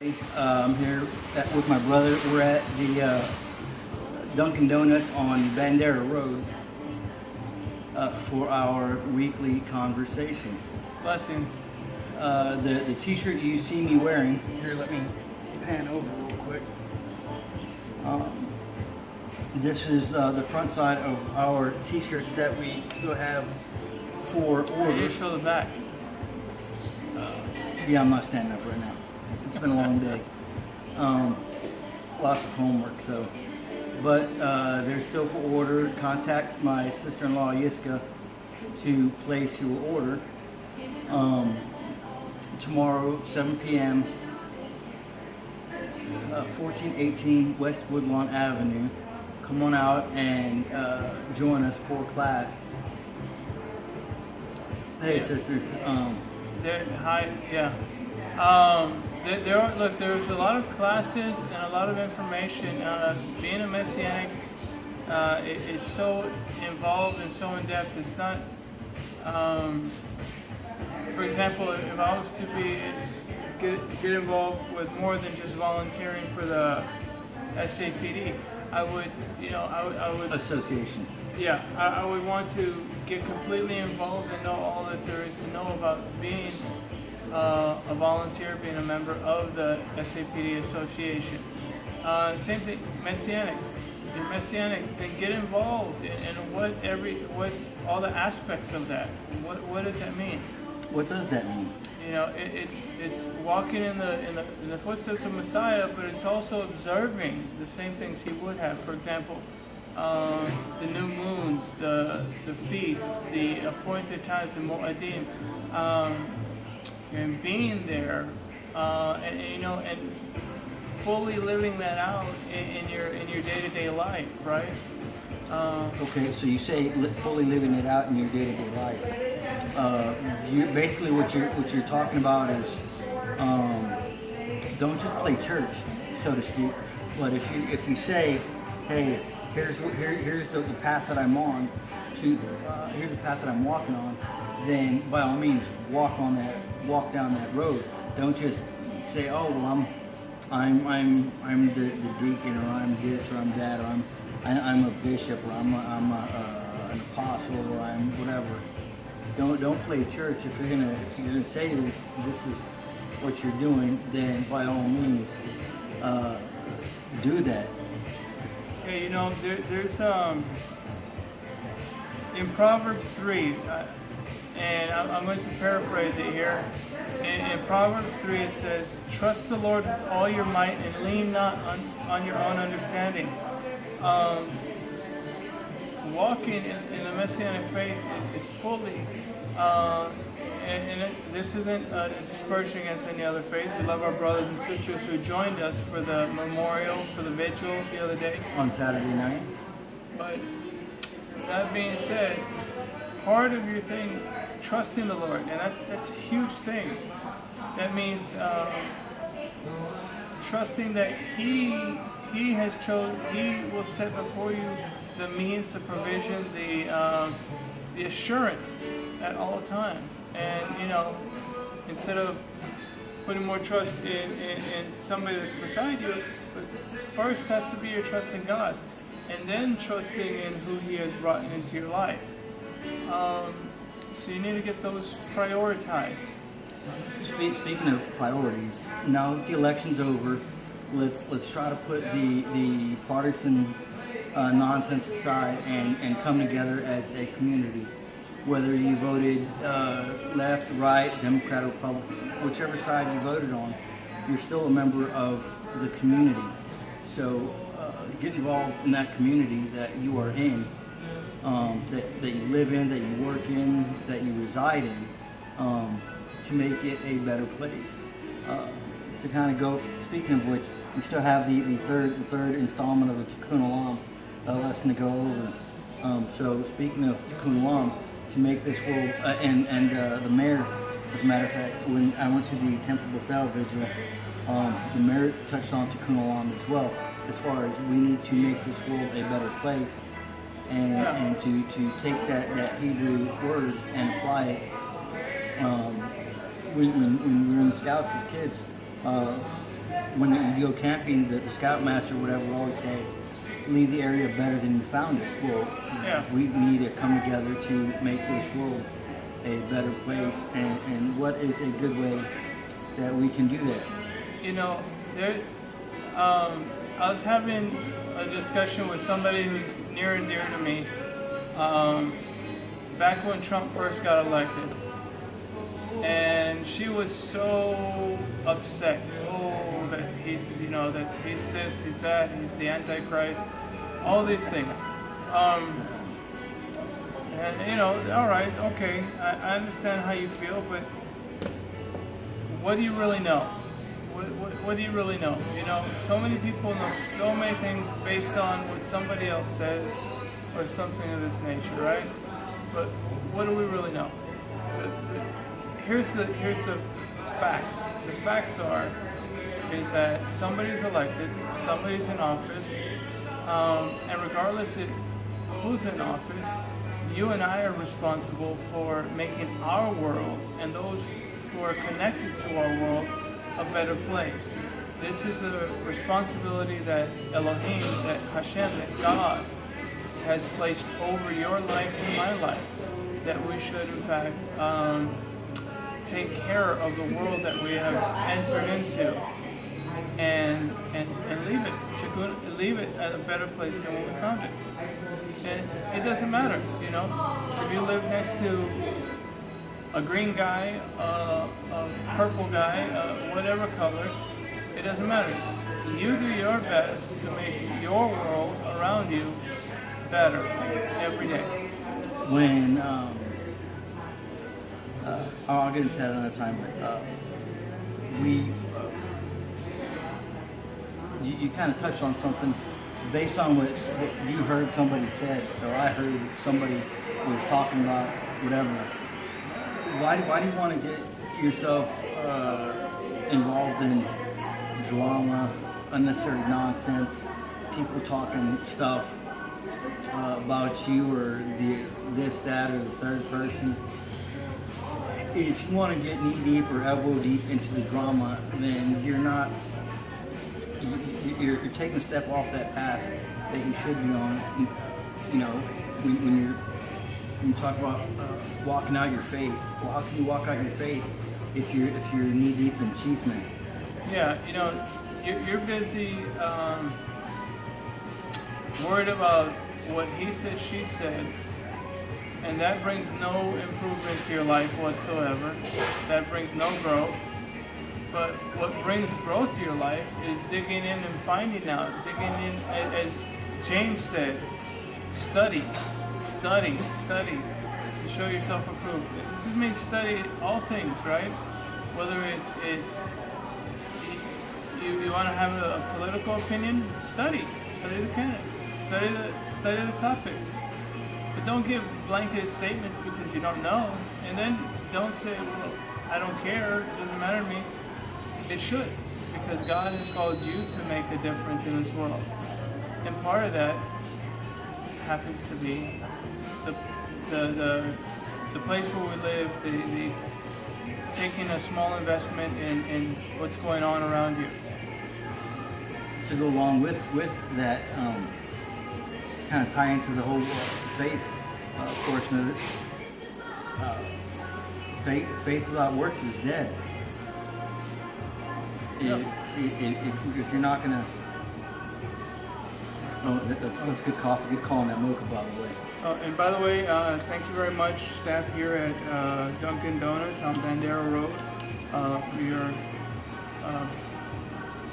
I'm here with my brother. We're at the Dunkin' Donuts on Bandera Road for our weekly conversation. Blessings. The t-shirt you see me wearing, here, let me pan over real quick. This is the front side of our t-shirts that we still have for You order. show the back. Yeah, I'm not standing up right now. It's been a long day. Lots of homework, so. But they're still for order. Contact my sister-in-law, Yiska, to place your order. Tomorrow, 7 p.m., 1418 West Woodlawn Avenue. Come on out and join us for class. Hey, sister. Hi, yeah. There's a lot of classes and a lot of information. Being a Messianic is so involved and so in depth. It's not, for example, if I was to get involved with more than just volunteering for the SAPD, I would Association. Yeah, I would want to get completely involved and know all that there is to know about being a volunteer, being a member of the SAPD Association. Same thing, Messianic. If you're Messianic, then get involved in what all the aspects of that. What does that mean? What does that mean? You know, it's walking in the footsteps of Messiah, but it's also observing the same things he would have. For example, the new moons, the feasts, the appointed times, the Mo'adim, and being there, and fully living that out in your day-to-day life, right? Okay, so you say fully living it out in your day-to-day life. Basically what you're talking about is don't just play church, so to speak. But if you say, hey, here's the path that I'm on, here's the path that I'm walking on, then by all means walk down that road. Don't just say, oh well, I'm the deacon, or I'm this, or I'm that, or I'm a bishop, or I'm an apostle, or I'm whatever. Don't play church. If you're gonna say this is what you're doing, then by all means do that. Okay, there's in Proverbs 3, and I'm going to paraphrase it here. In Proverbs 3 it says, "Trust the Lord with all your might and lean not on your own understanding." Walking in the Messianic faith is fully, this isn't a dispersion against any other faith. We love our brothers and sisters who joined us for the memorial, for the vigil the other day. On Saturday night. But that being said, part of your thing, trusting the Lord, and that's a huge thing. That means trusting that He has chosen, He will set before you the means, the provision, the assurance at all times. And instead of putting more trust in somebody that's beside you, but first has to be your trust in God, and then trusting in who He has brought into your life. So you need to get those prioritized. Speaking of priorities, now that the election's over, let's try to put the partisan nonsense aside and come together as a community. Whether you voted left, right, Democrat, or Republican, whichever side you voted on, you're still a member of the community. So get involved in that community that you are in, that you live in, that you work in, that you reside in, to make it a better place. To kind of go, speaking of which, we still have the third installment of the Tikkun Olam lesson to go over. So speaking of Tikkun Olam, to make this world, and the mayor, as a matter of fact, when I went to the Temple Bethel vigil, the mayor touched on Tikkun Olam as well, as far as we need to make this world a better place, and to take that Hebrew word and apply it. When we were in the Scouts as kids, when you go camping, the scoutmaster or whatever will always say, leave the area better than you found it. Well, Yeah. we need to come together to make this world a better place. And what is a good way that we can do that? You know, I was having a discussion with somebody who's near and dear to me back when Trump first got elected. And she was so upset. Oh, that he's, that he's this, he's that, he's the Antichrist, all these things. And all right, okay, I understand how you feel, but what do you really know? What do you really know? So many people know so many things based on what somebody else says or something of this nature, right? But what do we really know? Here's the facts. The facts is that somebody's elected, somebody's in office, and regardless of who's in office, you and I are responsible for making our world and those who are connected to our world a better place. This is the responsibility that Elohim, that Hashem, that God has placed over your life and my life, that we should in fact take care of the world that we have entered into and leave it at a better place than when we found it. And it doesn't matter, if you live next to a green guy, a purple guy, whatever color, it doesn't matter. You do your best to make your world around you better every day. When I'll get into that another time, but you kind of touched on something based on what you heard somebody said, or I heard somebody was talking about whatever. Why do you want to get yourself involved in drama, unnecessary nonsense, people talking stuff about you or this, that, or the third person? If you want to get knee deep or elbow deep into the drama, then you're taking a step off that path that you should be on. When you talk about walking out your faith, well, how can you walk out your faith if you're knee deep in chisme? Yeah, you're busy worried about what he said, she said, and that brings no improvement to your life whatsoever. That brings no growth. But what brings growth to your life is digging in and finding out, as James said, study to show yourself approved. This means study all things, right? Whether it's you want to have a political opinion, study the candidates, study the topics. But don't give blanket statements because you don't know, and then don't say, well, I don't care, it doesn't matter to me. It should, because God has called you to make a difference in this world. And part of that happens to be the place where we live, the taking a small investment in what's going on around you. To go along with that, kind of tie into the whole faith portion of it. Faith without works is dead. Yep. If you're not gonna, that's good coffee. Good call on that mocha, by the way. And by the way, thank you very much, staff here at Dunkin' Donuts on Bandera Road, for your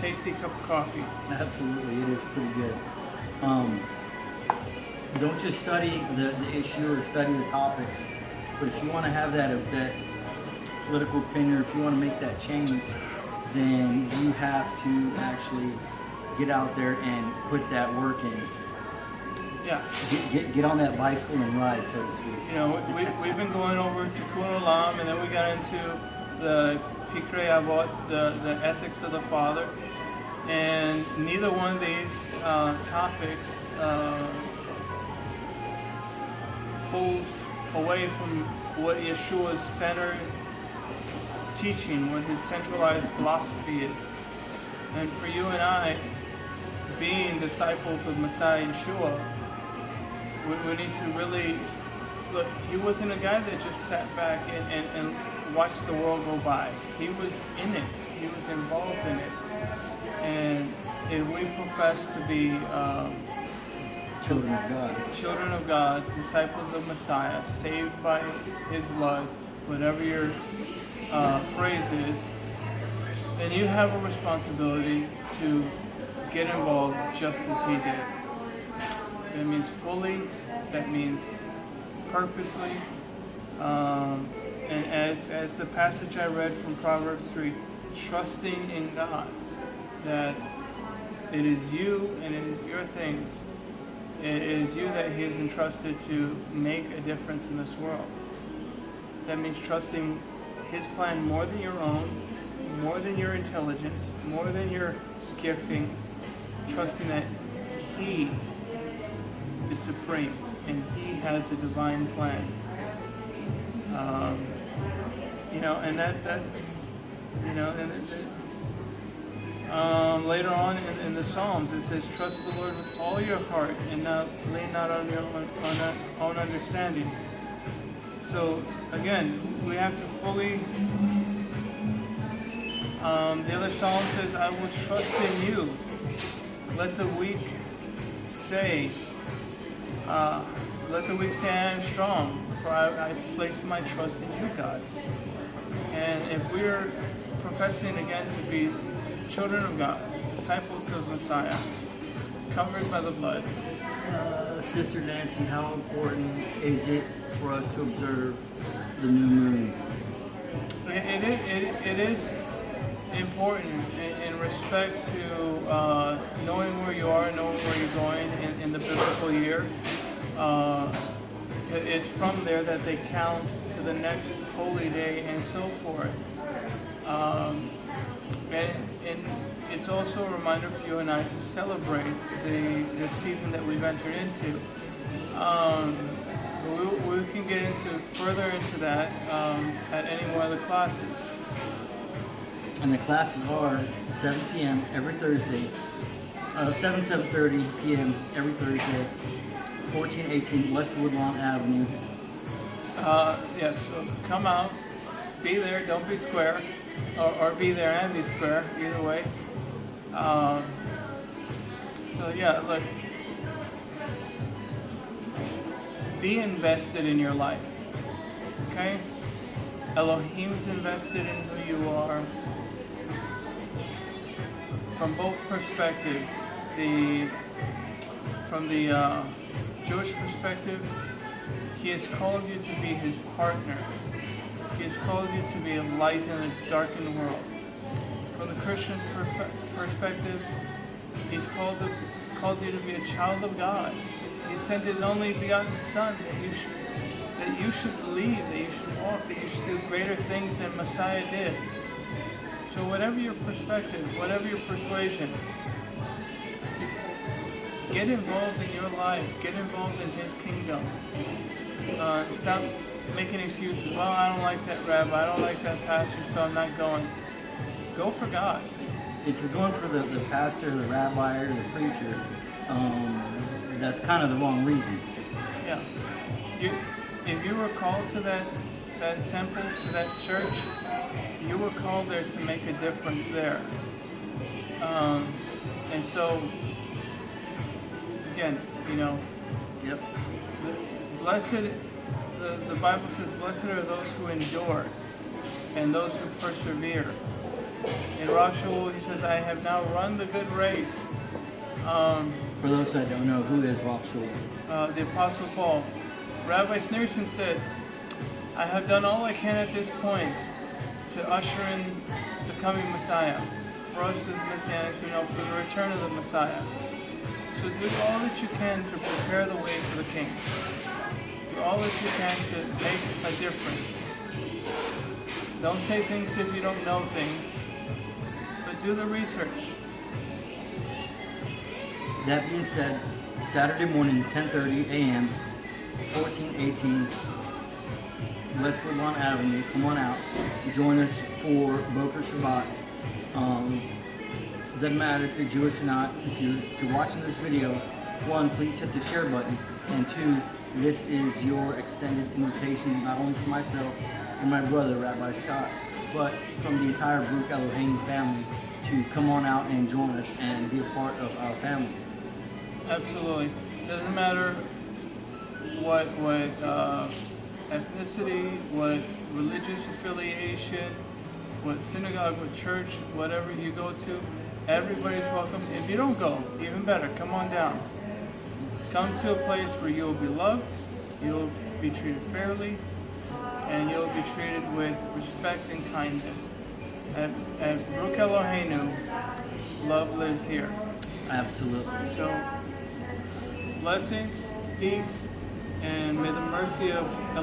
tasty cup of coffee. Absolutely, it is pretty good. Don't just study the issue or study the topics, but if you want to have that political opinion, or if you want to make that change, then you have to actually get out there and put that work in. Yeah. Get on that bicycle and ride, so to speak. We've been going over to Kun Olam, and then we got into the Pikrei Avot, the ethics of the Father, and neither one of these topics pulls away from what Yeshua's centered teaching, what his centralized philosophy is. And for you and I, being disciples of Messiah Yeshua, we need to really look. He wasn't a guy that just sat back and watched the world go by. He was in it. He was involved in it. And if we profess to be children of God, disciples of Messiah, saved by His blood, whatever your phrase is, then you have a responsibility to get involved just as He did. That means fully, that means purposely, and as the passage I read from Proverbs 3, trusting in God, that it is you and it is your things, it is you that He has entrusted to make a difference in this world. That means trusting His plan more than your own, more than your intelligence, more than your giftings, trusting that He is supreme and He has a divine plan. And later on in the Psalms it says, trust the Lord with all your heart and lean not on your own understanding. So again, we have to fully, the other Psalm says, I will trust in you. Let the weak say, I am strong, for I place my trust in you, God. And if we're professing again to be children of God, disciples of Messiah, covered by the blood. Sister Nancy, how important is it for us to observe the new moon? It is important in respect to knowing where you are, knowing where you're going in the biblical year. It's from there that they count to the next holy day and so forth. And it's also a reminder for you and I to celebrate the season that we've entered into. We can get further into that at any one of the classes. And the classes are 7 p.m. every Thursday, 7:30 p.m. every Thursday, 1418 West Woodlawn Avenue. Yes, so come out, be there, don't be square, or be there and be square, either way. So yeah, look, be invested in your life, okay? Elohim's invested in who you are. From both perspectives, from the Jewish perspective, He has called you to be His partner. He has called you to be a light in a darkened world. From the Christian's perspective, He's called you to be a child of God. He sent His only begotten Son that you should believe, that you should walk, that you should do greater things than Messiah did. So whatever your perspective, whatever your persuasion, get involved in your life. Get involved in His kingdom. Stop making excuses. Well, I don't like that rabbi. I don't like that pastor, so I'm not going. Go for God. If you're going for the pastor, the rabbi, or the preacher, that's kind of the wrong reason. Yeah. If you were called to that temple, to that church, you were called there to make a difference there. And so, again, Yep. Blessed, the Bible says, blessed are those who endure and those who persevere. In Rachel, he says, I have now run the good race. For those that don't know, who is Rachel? The Apostle Paul. Rabbi Sneerson said, I have done all I can at this point to usher in the coming Messiah. For us as Messianics, for the return of the Messiah. So do all that you can to prepare the way for the King. Do all that you can to make a difference. Don't say things if you don't know things, but do the research. That being said, Saturday morning, 10:30 a.m., 1418 West Woodlawn Avenue. Come on out. Join us for Boker Shabbat. Doesn't matter if you're Jewish or not. If you're watching this video, one, please hit the share button, and two, this is your extended invitation, not only for myself and my brother, Rabbi Scott, but from the entire Baruch Elohim family to come on out and join us and be a part of our family. Absolutely. Doesn't matter what ethnicity, what religious affiliation, what synagogue, what church, whatever you go to, everybody's welcome. If you don't go, even better, come on down. Come to a place where you'll be loved, you'll be treated fairly, and you'll be treated with respect and kindness. At Baruch Eloheinu, love lives here. Absolutely. So, blessings, peace, and may the mercy of Elohim